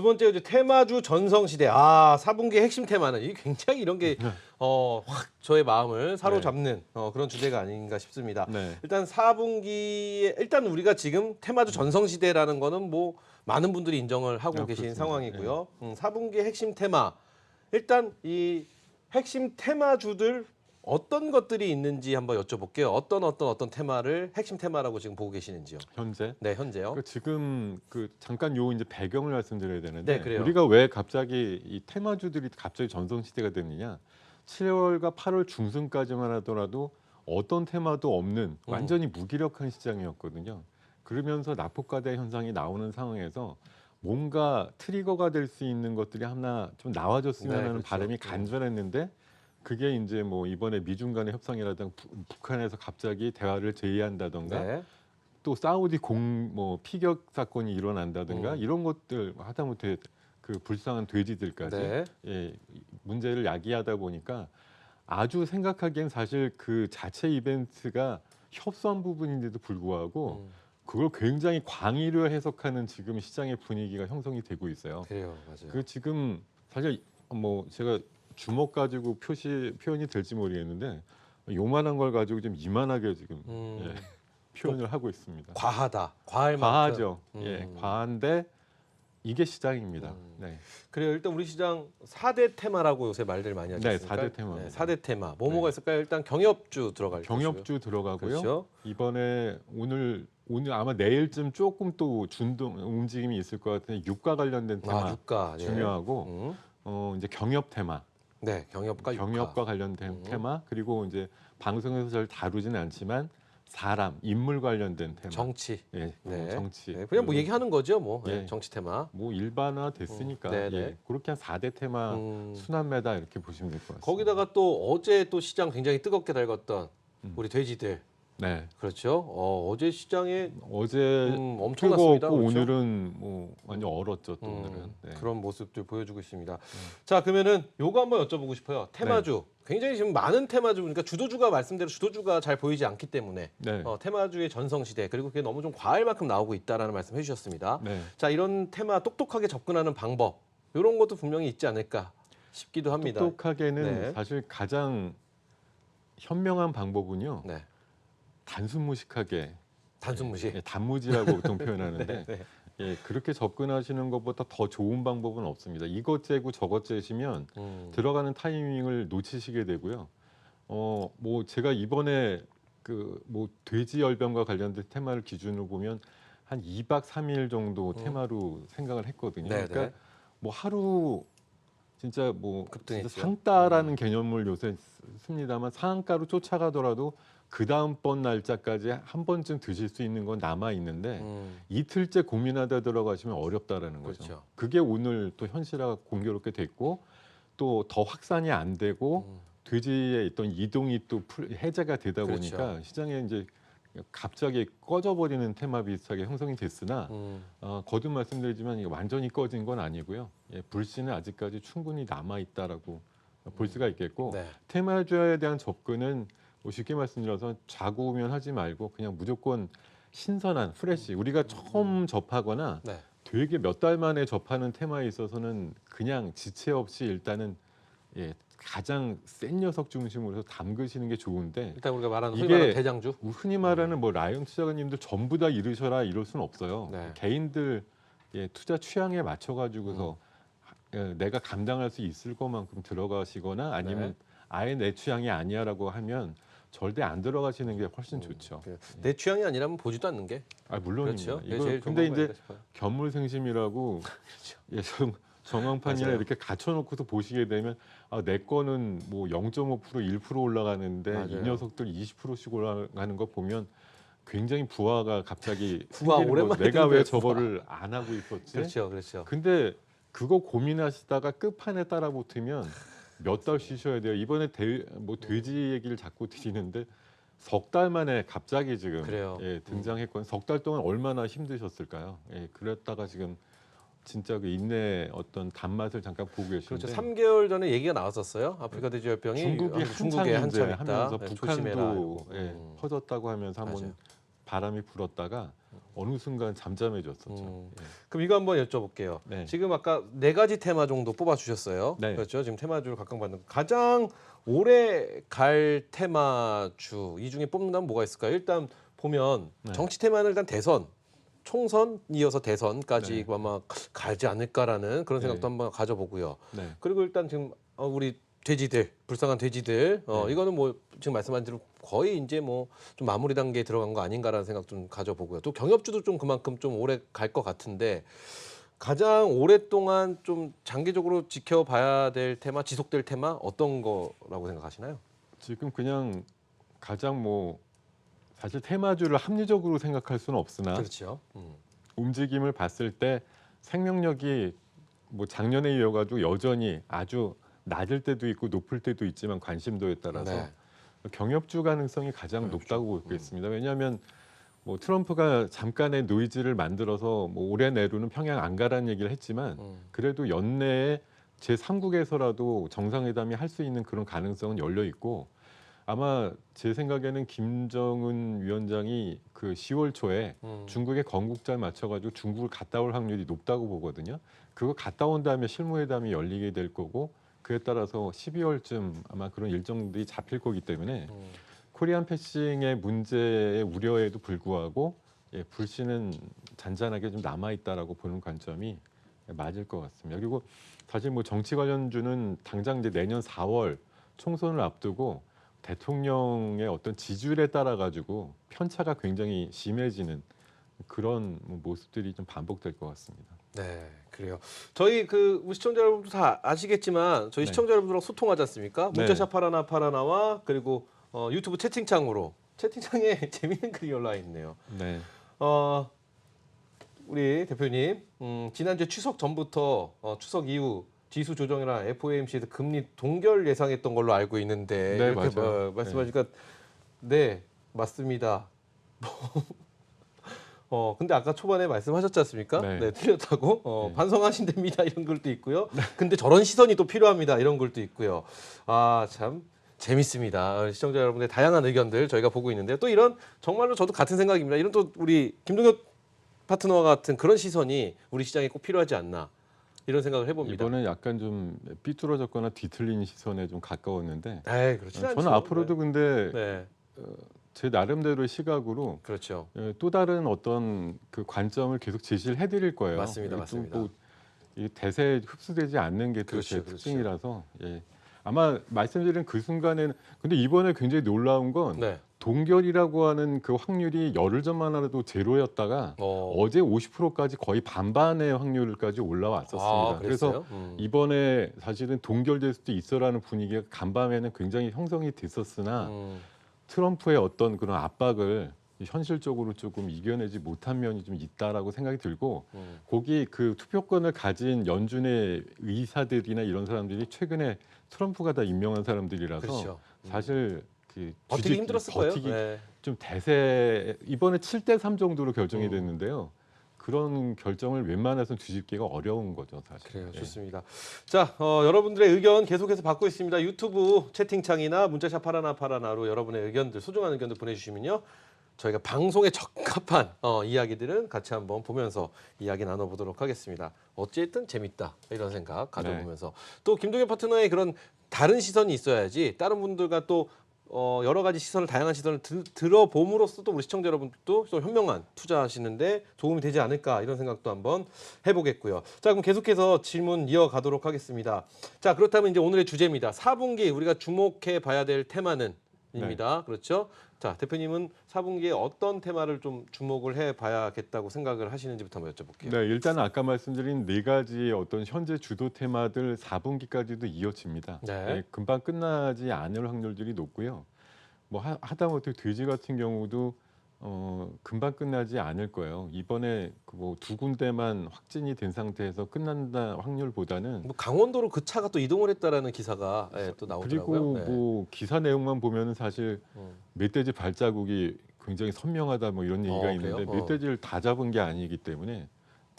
두 번째 이제 테마주 전성시대. 아, 4분기 핵심 테마는 이 굉장히 이런 게 확 저의 마음을 사로잡는 그런 주제가 아닌가 싶습니다. 네. 일단 4분기에 일단 우리가 지금 테마주 전성시대라는 거는 뭐 많은 분들이 인정을 하고 계신 그렇습니다. 상황이고요. 4분기 핵심 테마. 일단 이 핵심 테마주들 어떤 것들이 있는지 한번 여쭤볼게요. 어떤 테마를 핵심 테마라고 지금 보고 계시는지요? 현재 네, 현재요. 지금 잠깐 요 이제 배경을 말씀드려야 되는데 네, 그래요. 우리가 왜 갑자기 이 테마주들이 갑자기 전성시대가 됐느냐? 7월과 8월 중순까지만 하더라도 어떤 테마도 없는 완전히 무기력한 시장이었거든요. 그러면서 낙폭과대 현상이 나오는 상황에서 뭔가 트리거가 될 수 있는 것들이 하나 좀 나와줬으면 네, 하는 그렇죠. 바람이 간절했는데 그게 이제 뭐 이번에 미중 간의 협상이라든가 북한에서 갑자기 대화를 제의한다던가 네. 또 사우디 피격 사건이 일어난다든가 음. 이런 것들 하다못해 그 불쌍한 돼지들까지 네. 예, 문제를 야기하다 보니까 아주 생각하기엔 사실 그 자체 이벤트가 협소한 부분인데도 불구하고 그걸 굉장히 광의로 해석하는 지금 시장의 분위기가 형성이 되고 있어요. 그래요, 맞아요. 그 지금 사실 뭐 제가 주먹 가지고 표현이 될지 모르겠는데 요만한 걸 가지고 좀 이만하게 지금 예, 표현을 하고 있습니다. 과하다. 과할 만큼. 과하죠. 예, 과한데 이게 시장입니다. 네. 그래요. 일단 우리 시장 4대 테마라고 요새 말들 많이 하지 네, 않습니까? 4대 테마입니다. 4대 테마. 뭐가 있을까요? 일단 경협주 들어갈 것이고요. 경협주 들어가고요. 그렇죠. 이번에 오늘 아마 내일쯤 조금 또 움직임이 있을 것 같은데 유가 관련된 테마 유가. 네. 중요하고 이제 경협 테마. 네, 경협과 유가. 경협과 관련된 테마 그리고 이제 방송에서 잘 다루지는 않지만 사람, 인물 관련된 테마. 정치. 예, 네. 정치. 네, 그냥 뭐 얘기하는 거죠, 뭐. 예. 네, 정치 테마. 뭐 일반화 됐으니까 네네. 예, 그렇게 한 4대 테마 순환매다 이렇게 보시면 될 것 같습니다. 거기다가 또 어제 또 시장 굉장히 뜨겁게 달궜던 우리 돼지들. 네. 그렇죠. 어제 시장에 어제 엄청났습니다. 뜨거웠고 그렇죠? 오늘은 뭐 완전 얼었죠. 또 오늘은. 네. 그런 모습들 보여주고 있습니다. 자, 그러면은 요거 한번 여쭤보고 싶어요. 테마주. 굉장히 지금 많은 테마주, 그러니까 주도주가 말씀대로 주도주가 잘 보이지 않기 때문에 네. 테마주의 전성시대 그리고 그게 너무 좀 과할 만큼 나오고 있다라는 말씀 해주셨습니다. 네. 자, 이런 테마 똑똑하게 접근하는 방법 이런 것도 분명히 있지 않을까 싶기도 합니다. 똑똑하게는 네. 사실 가장 현명한 방법은요. 네. 단순 무식하게 단순 무시. 예, 단무지라고 보통 표현하는데 네. 예, 그렇게 접근하시는 것보다 더 좋은 방법은 없습니다. 이것 재고 저것 재시면 들어가는 타이밍을 놓치시게 되고요. 뭐 제가 이번에 돼지 열병과 관련된 테마를 기준으로 보면 한 2박 3일 정도 테마로 생각을 했거든요. 네네. 그러니까 뭐 하루 진짜 급등했죠. 상따라는 개념을 요새 씁니다만 상한가로 쫓아가더라도 그 다음번 날짜까지 한 번쯤 드실 수 있는 건 남아 있는데 이틀째 고민하다 들어가시면 어렵다라는 거죠. 그렇죠. 그게 오늘 또 현실화가 공교롭게 됐고 또 더 확산이 안 되고 돼지의 있던 이동이 또 해제가 되다 그렇죠. 보니까 시장에 이제 갑자기 꺼져버리는 테마 비슷하게 형성이 됐으나 거듭 말씀드리지만 이게 완전히 꺼진 건 아니고요. 예, 불씨는 아직까지 충분히 남아 있다라고 볼 수가 있겠고 네. 테마주에 대한 접근은 뭐 쉽게 말씀드려서 좌구우면 하지 말고 그냥 무조건 신선한 프레시 우리가 처음 접하거나 네. 되게 몇 달 만에 접하는 테마에 있어서는 그냥 지체 없이 일단은 예, 가장 센 녀석 중심으로 해서 담그시는 게 좋은데 일단 우리가 말하는 이게 흔히 말하는 대장주. 흔히 말하는 뭐 라이언 투자가님들 전부 다 이러셔라 이럴 수는 없어요. 네. 개인들 예, 투자 취향에 맞춰 가지고서 내가 감당할 수 있을 것만큼 들어가시거나 아니면 네. 아예 내 취향이 아니야라고 하면 절대 안 들어가시는 게 훨씬 좋죠. 내 취향이 아니라면 보지도 않는 게. 물론입니다. 그렇죠. 이거 제일 근데 좋은 이제 방법이다 싶어요. 견물생심이라고 예, 정황판이나 맞아요. 이렇게 갖춰놓고서 보시게 되면 내 거는 뭐 0.5% 1% 올라가는데 맞아요. 이 녀석들 20%씩 올라가는 거 보면 굉장히 부하가 갑자기 부하 생기는 오랜만에 거죠. 내가 왜 듣는데, 부하. 저거를 안 하고 있었지? 그렇죠, 그렇죠. 근데 그거 고민하시다가 끝판에 따라붙으면 몇 달 쉬셔야 돼요. 이번에 돼지 얘기를 자꾸 드리는데 석 달 만에 갑자기 지금 그래요. 예, 등장했거든요. 석 달 동안 얼마나 힘드셨을까요? 예, 그랬다가 지금 진짜 그 인내 어떤 단맛을 잠깐 보고 계시는데 그렇죠. 3개월 전에 얘기가 나왔었어요. 아프리카 돼지열병이 중국이 중국에 한참 있다. 하면서 네, 북한도 조심해라. 예, 퍼졌다고 하면서 한번 맞아요. 바람이 불었다가 어느 순간 잠잠해졌었죠. 예. 그럼 이거 한번 여쭤볼게요. 네. 지금 아까 네 가지 테마 정도 뽑아주셨어요. 네. 그렇죠. 지금 테마주를 각광받는 가장 오래 갈 테마주 이 중에 뽑는다면 뭐가 있을까요? 일단 보면 네. 정치 테마는 일단 대선, 총선 이어서 대선까지 네. 아마 가지 않을까라는 그런 생각도 네. 한번 가져보고요. 네. 그리고 일단 지금 우리 돼지들, 불쌍한 돼지들, 네. 이거는 뭐 지금 말씀한 대로 거의 이제 뭐 좀 마무리 단계에 들어간 거 아닌가라는 생각 좀 가져보고요. 또 경협주도 좀 그만큼 좀 오래 갈 것 같은데 가장 오랫동안 좀 장기적으로 지켜봐야 될 테마, 지속될 테마 어떤 거라고 생각하시나요? 지금 그냥 가장 뭐 사실 테마주를 합리적으로 생각할 수는 없으나 그렇죠. 움직임을 봤을 때 생명력이 뭐 작년에 이어가지고 여전히 아주 낮을 때도 있고 높을 때도 있지만 관심도에 따라서 네. 경협주 가능성이 가장 경협주. 높다고 보겠습니다. 왜냐하면 뭐 트럼프가 잠깐의 노이즈를 만들어서 뭐 올해 내로는 평양 안 가라는 얘기를 했지만 그래도 연내에 제3국에서라도 정상회담이 할 수 있는 그런 가능성은 열려 있고 아마 제 생각에는 김정은 위원장이 그 10월 초에 중국에 건국절 맞춰가지고 중국을 갔다 올 확률이 높다고 보거든요. 그거 갔다 온 다음에 실무회담이 열리게 될 거고 그에 따라서 12월쯤 아마 그런 일정들이 잡힐 거기 때문에 코리안 패싱의 문제의 우려에도 불구하고 예, 불씨는 잔잔하게 좀 남아 있다라고 보는 관점이 맞을 것 같습니다. 그리고 사실 뭐 정치 관련주는 당장 이제 내년 4월 총선을 앞두고 대통령의 어떤 지지율에 따라 가지고 편차가 굉장히 심해지는 그런 모습들이 좀 반복될 것 같습니다. 네, 그래요. 저희 우리 시청자 여러분도 다 아시겠지만 저희 네. 시청자 여러분들하고 소통하지 않습니까? 네. 문자샵 파라나와 그리고 유튜브 채팅창에 재미있는 글이 올라와 있네요. 네, 우리 대표님, 지난주 추석 전부터 추석 이후 지수 조정이나 FOMC에서 금리 동결 예상했던 걸로 알고 있는데 네, 이렇게 맞아요. 말씀하시니까 네, 맞습니다. 근데 아까 초반에 말씀하셨지 않습니까? 네. 네, 틀렸다고. 네. 반성하신답니다. 이런 글도 있고요. 근데 저런 시선이 또 필요합니다. 이런 글도 있고요. 아, 참 재밌습니다. 시청자 여러분의 다양한 의견들 저희가 보고 있는데요. 또 이런 정말로 저도 같은 생각입니다. 이런 또 우리 김동엽 파트너와 같은 그런 시선이 우리 시장에 꼭 필요하지 않나 이런 생각을 해봅니다. 이번엔 약간 좀 삐뚤어졌거나 뒤틀린 시선에 좀 가까웠는데 에이, 그렇지 않죠. 저는 앞으로도 근데 네, 제 나름대로의 시각으로 그렇죠. 또 다른 어떤 그 관점을 계속 제시를 해드릴 거예요. 맞습니다, 맞습니다. 이 대세에 흡수되지 않는 게 또 그렇죠, 제 그렇죠. 특징이라서 예. 아마 말씀드린 그 순간에는 근데 이번에 굉장히 놀라운 건 네. 동결이라고 하는 그 확률이 열흘 전만 하도 제로였다가 어제 50%까지 거의 반반의 확률까지 올라왔었습니다. 그래서 이번에 사실은 동결될 수도 있어라는 분위기가 간밤에는 굉장히 형성이 됐었으나 트럼프의 어떤 그런 압박을 현실적으로 조금 이겨내지 못한 면이 좀 있다라고 생각이 들고 거기 그 투표권을 가진 연준의 의사들이나 이런 사람들이 최근에 트럼프가 다 임명한 사람들이라서 그렇죠. 사실 그 버티기 힘들었을 거예요. 버티기 네. 좀 대세 이번에 7대3 정도로 결정이 됐는데요. 그런 결정을 웬만해서는 뒤집기가 어려운 거죠, 사실. 그래요, 예. 좋습니다. 자, 여러분들의 의견 계속해서 받고 있습니다. 유튜브 채팅창이나 문자샵 파라나로 여러분의 의견들, 소중한 의견들 보내주시면요. 저희가 방송에 적합한 이야기들은 같이 한번 보면서 이야기 나눠보도록 하겠습니다. 어쨌든 재밌다 이런 생각 가져보면서 또 김동현 파트너의 그런 다른 시선이 있어야지 다른 분들과 또 여러 가지 시선을 다양한 시선을 들어봄으로써 또 우리 시청자 여러분들도 또 현명한 투자하시는데 도움이 되지 않을까 이런 생각도 한번 해보겠고요. 자, 그럼 계속해서 질문 이어가도록 하겠습니다. 자, 그렇다면 이제 오늘의 주제입니다. 4분기 우리가 주목해 봐야 될 테마는 입니다. 그렇죠? 자, 대표님은 4분기에 어떤 테마를 좀 주목을 해 봐야겠다고 생각을 하시는지부터 한번 여쭤볼게요. 네, 일단 아까 말씀드린 네 가지의 어떤 현재 주도 테마들 4분기까지도 이어집니다. 네. 네, 금방 끝나지 않을 확률들이 높고요. 뭐 하다못해 돼지 같은 경우도 금방 끝나지 않을 거예요. 이번에 뭐 두 군데만 확진이 된 상태에서 끝난다 확률보다는 뭐 강원도로 그 차가 또 이동을 했다라는 기사가 또 나오더라고요. 그리고 네. 뭐 기사 내용만 보면은 사실 멧돼지 발자국이 굉장히 선명하다 뭐 이런 얘기가 있는데 그래요? 멧돼지를 다 잡은 게 아니기 때문에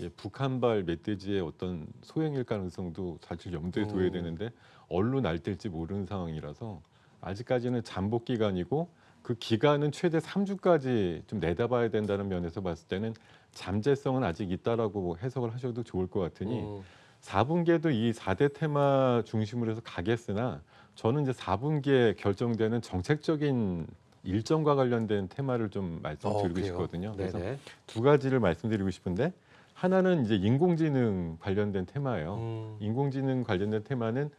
예, 북한발 멧돼지의 어떤 소행일 가능성도 사실 염두에 둬야 되는데 얼로 날뛸지 모르는 상황이라서 아직까지는 잠복 기간이고 그 기간은 최대 3주까지 좀 내다봐야 된다는 면에서 봤을 때는 잠재성은 아직 있다라고 해석을 하셔도 좋을 것 같으니 4분기에도 이 4대 테마 중심으로 해서 가겠으나 저는 이제 4분기에 결정되는 정책적인 일정과 관련된 테마를 좀 말씀드리고 그래요? 싶거든요. 그래서 네네. 두 가지를 말씀드리고 싶은데 하나는 이제 인공지능 관련된 테마예요. 인공지능 관련된 테마는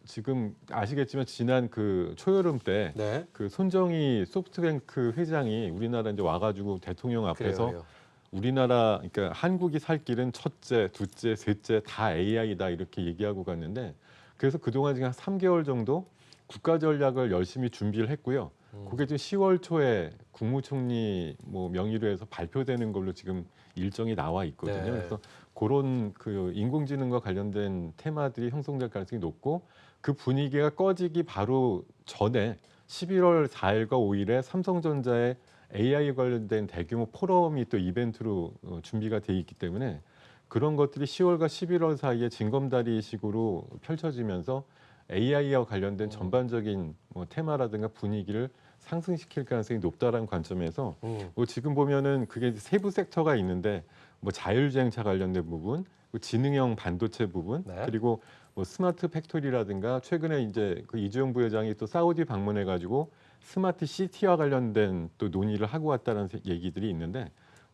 지금 아시겠지만 지난 그 초여름 때 네. 그 손정희 소프트뱅크 회장이 우리나라 이제 와가지고 대통령 앞에서 그래요. 우리나라 그러니까 한국이 살 길은 첫째, 둘째, 셋째 다 AI다 이렇게 얘기하고 갔는데 그래서 그동안 지금 한 3개월 정도 국가 전략을 열심히 준비를 했고요. 그게 지금 10월 초에 국무총리 뭐 명의로 해서 발표되는 걸로 지금 일정이 나와 있거든요. 네. 그래서 그런 그 인공지능과 관련된 테마들이 형성될 가능성이 높고 그 분위기가 꺼지기 바로 전에 11월 4일과 5일에 삼성전자의 AI 관련된 대규모 포럼이 또 이벤트로 준비가 돼 있기 때문에 그런 것들이 10월과 11월 사이에 징검다리식으로 펼쳐지면서 AI와 관련된 전반적인 뭐 테마라든가 분위기를 상승시킬 가능성이 높다라는 관점에서 뭐 지금 보면은 그게 세부 섹터가 있는데 뭐 자율주행차 관련된 부분, 지능형 반도체 부분, 네. 그리고 뭐 스마트 팩토리라든가 최근에 이제 그 이주영 부회장이 또 사우디 방문해가지고 스마트 시티와 관련된 또 논의를 하고 왔다는 얘기들이 있는데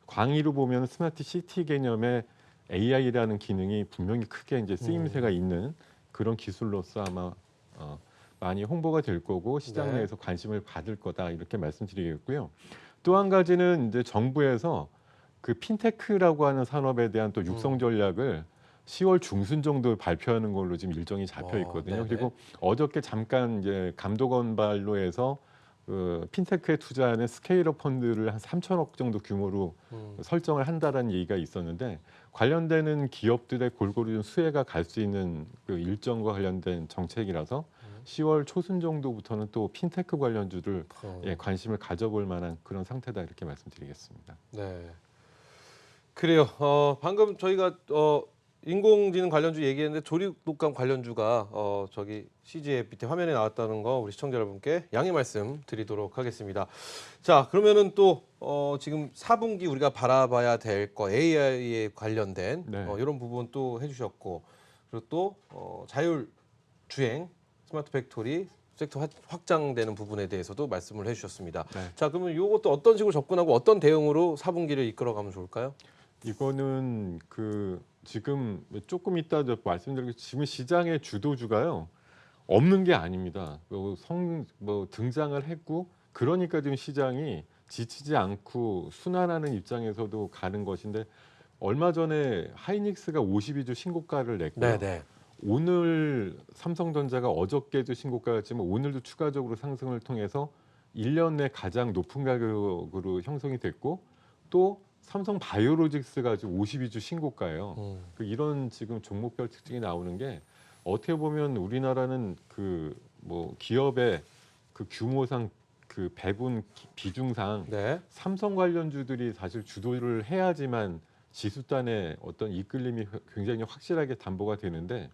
광의로 보면 스마트 시티 개념의 AI라는 기능이 분명히 크게 이제 쓰임새가 있는 그런 기술로서 아마 많이 홍보가 될 거고 시장 네. 내에서 관심을 받을 거다 이렇게 말씀드리겠고요. 또 한 가지는 이제 정부에서 그 핀테크라고 하는 산업에 대한 또 육성 전략을 10월 중순 정도 발표하는 걸로 지금 일정이 잡혀 있거든요. 네네. 그리고 어저께 잠깐 이제 감독원발로 해서 그 핀테크에 투자하는 스케일업 펀드를 한 3천억 정도 규모로 설정을 한다라는 얘기가 있었는데 관련되는 기업들의 골고루 좀 수혜가 갈 수 있는 그 일정과 관련된 정책이라서 10월 초순 정도부터는 또 핀테크 관련주를 관심을 가져볼 만한 그런 상태다 이렇게 말씀드리겠습니다. 네. 그래요. 방금 저희가 인공지능 관련주 얘기했는데 조립독감 관련주가 저기 CG의 밑에 화면에 나왔다는 거 우리 시청자 여러분께 양해 말씀 드리도록 하겠습니다. 자, 그러면은 또 지금 4분기 우리가 바라봐야 될 거 AI에 관련된 네. 이런 부분 또 해주셨고 그리고 또 자율 주행 스마트 팩토리 섹터 확장되는 부분에 대해서도 말씀을 해주셨습니다. 네. 자, 그러면 이것도 어떤 식으로 접근하고 어떤 대응으로 4분기를 이끌어가면 좋을까요? 이거는 그 지금 조금 이따 말씀드리고 지금 시장의 주도주가요 없는 게 아닙니다. 뭐 등장을 했고 그러니까 지금 시장이 지치지 않고 순환하는 입장에서도 가는 것인데 얼마 전에 하이닉스가 52주 신고가를 냈고요. 네네. 오늘 삼성전자가 어저께도 신고가였지만 오늘도 추가적으로 상승을 통해서 1년 내 가장 높은 가격으로 형성이 됐고 또 삼성 바이오로직스가 지금 52주 신고가예요. 이런 지금 종목별 특징이 나오는 게 어떻게 보면 우리나라는 그 뭐 기업의 그 규모상 그 배분 비중상 네. 삼성 관련주들이 사실 주도를 해야지만 지수단의 어떤 이끌림이 굉장히 확실하게 담보가 되는데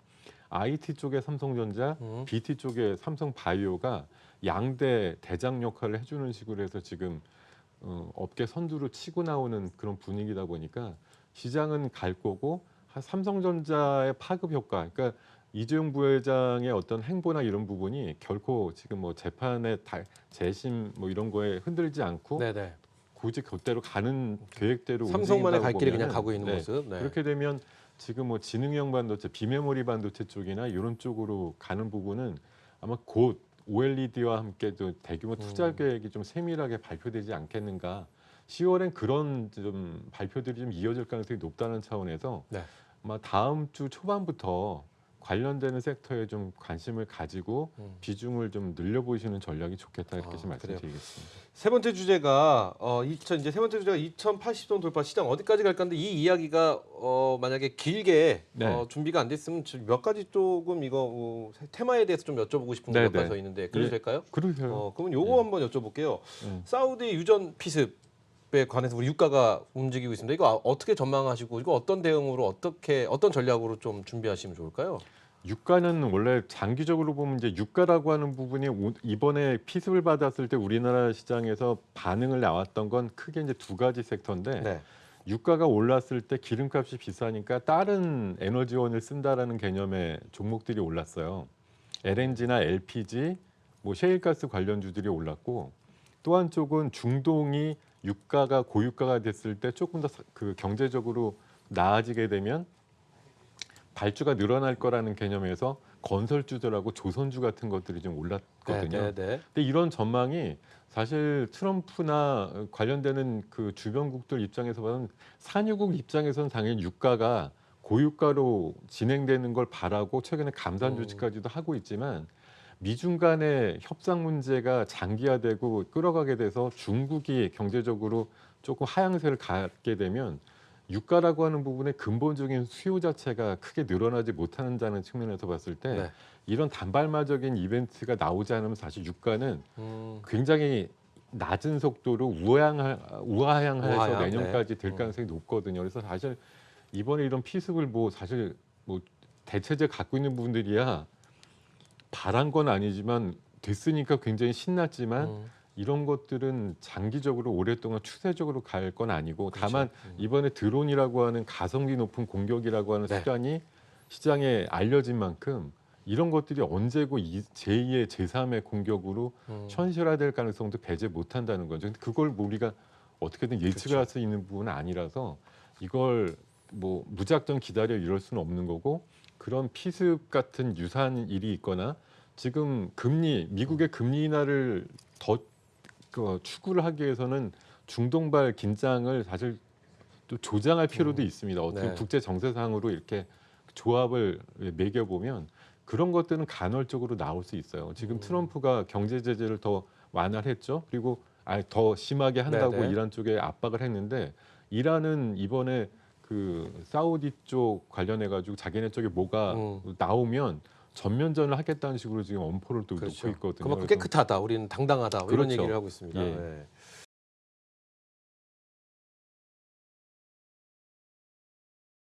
IT 쪽에 삼성전자, BT 쪽에 삼성바이오가 양대 대장 역할을 해주는 식으로 해서 지금 업계 선두로 치고 나오는 그런 분위기다 보니까 시장은 갈 거고 삼성전자의 파급 효과, 그러니까 이재용 부회장의 어떤 행보나 이런 부분이 결코 지금 뭐 재판의 재심 뭐 이런 거에 흔들리지 않고 네네. 굳이 그대로 가는 계획대로 삼성만의 움직인다고 갈 길을 그냥 보면은, 가고 있는 모습. 네. 그렇게 되면 지금 뭐 지능형 반도체, 비메모리 반도체 쪽이나 이런 쪽으로 가는 부분은 아마 곧 OLED와 함께도 대규모 투자 계획이 좀 세밀하게 발표되지 않겠는가. 10월엔 그런 좀 발표들이 좀 이어질 가능성이 높다는 차원에서 네. 아마 다음 주 초반부터 관련되는 섹터에 좀 관심을 가지고 비중을 좀 늘려보시는 전략이 좋겠다 이렇게 좀 그래요. 말씀드리겠습니다. 세 번째 주제가 이제 세 번째 주제가 2080돈 돌파 시장 어디까지 갈까 하는데 이 이야기가 만약에 길게 네. 준비가 안 됐으면 몇 가지 조금 이거 테마에 대해서 좀 여쭤보고 싶은 게 몇 가지 더 있는데 그래도 예. 될까요? 그러세요. 그러면 요거 한번 여쭤볼게요. 사우디 유전 피습에 관해서 우리 유가가 움직이고 있습니다. 이거 어떻게 전망하시고 이거 어떤 대응으로 어떤 전략으로 좀 준비하시면 좋을까요? 유가는 원래 장기적으로 보면 이제 유가라고 하는 부분이 이번에 피습을 받았을 때 우리나라 시장에서 반응을 나왔던 건 크게 이제 두 가지 섹터인데 네. 유가가 올랐을 때 기름값이 비싸니까 다른 에너지원을 쓴다라는 개념의 종목들이 올랐어요. LNG나 LPG, 뭐 셰일가스 관련주들이 올랐고 또 한쪽은 중동이 유가가 고유가가 됐을 때 조금 더 그 경제적으로 나아지게 되면 발주가 늘어날 거라는 개념에서 건설주들하고 조선주 같은 것들이 좀 올랐거든요. 네, 네. 근데 이런 전망이 사실 트럼프나 관련되는 그 주변국들 입장에서 보면 산유국 입장에서는 당연히 유가가 고유가로 진행되는 걸 바라고 최근에 감산 조치까지도 하고 있지만 미중 간의 협상 문제가 장기화되고 끌어가게 돼서 중국이 경제적으로 조금 하향세를 갖게 되면 유가라고 하는 부분의 근본적인 수요 자체가 크게 늘어나지 못한다는 측면에서 봤을 때 네. 이런 단발마적인 이벤트가 나오지 않으면 사실 유가는 음. 굉장히 낮은 속도로 우하향해서 우하향, 내년까지 네. 될 가능성이 높거든요. 그래서 사실 이번에 이런 피습을 뭐 사실 뭐 대체제 갖고 있는 분들이야 바란 건 아니지만 됐으니까 굉장히 신났지만 이런 것들은 장기적으로 오랫동안 추세적으로 갈 건 아니고 그렇죠. 다만 이번에 드론이라고 하는 가성비 높은 공격이라고 하는 네. 수단이 시장에 알려진 만큼 이런 것들이 언제고 제2의 제3의 공격으로 현실화될 가능성도 배제 못한다는 거죠. 근데 그걸 뭐 우리가 어떻게든 예측할 그렇죠. 수 있는 부분은 아니라서 이걸 뭐 무작정 기다려 이럴 수는 없는 거고 그런 피습 같은 유사한 일이 있거나 지금 미국의 금리 인하를 더 추구를 하기 위해서는 중동발 긴장을 사실 또 조장할 필요도 있습니다. 어떻게 네. 국제 정세상으로 이렇게 조합을 매겨 보면 그런 것들은 간헐적으로 나올 수 있어요. 지금 트럼프가 경제 제재를 더 완화를 했죠. 그리고 더 심하게 한다고 네네. 이란 쪽에 압박을 했는데 이란은 이번에 그 사우디 쪽 관련해 가지고 자기네 쪽에 뭐가 나오면 전면전을 하겠다는 식으로 지금 엄포를 또 그렇죠. 놓고 있거든요. 그만큼 그래서 깨끗하다. 우리는 당당하다. 뭐 이런 그렇죠. 얘기를 하고 있습니다. 예. 네.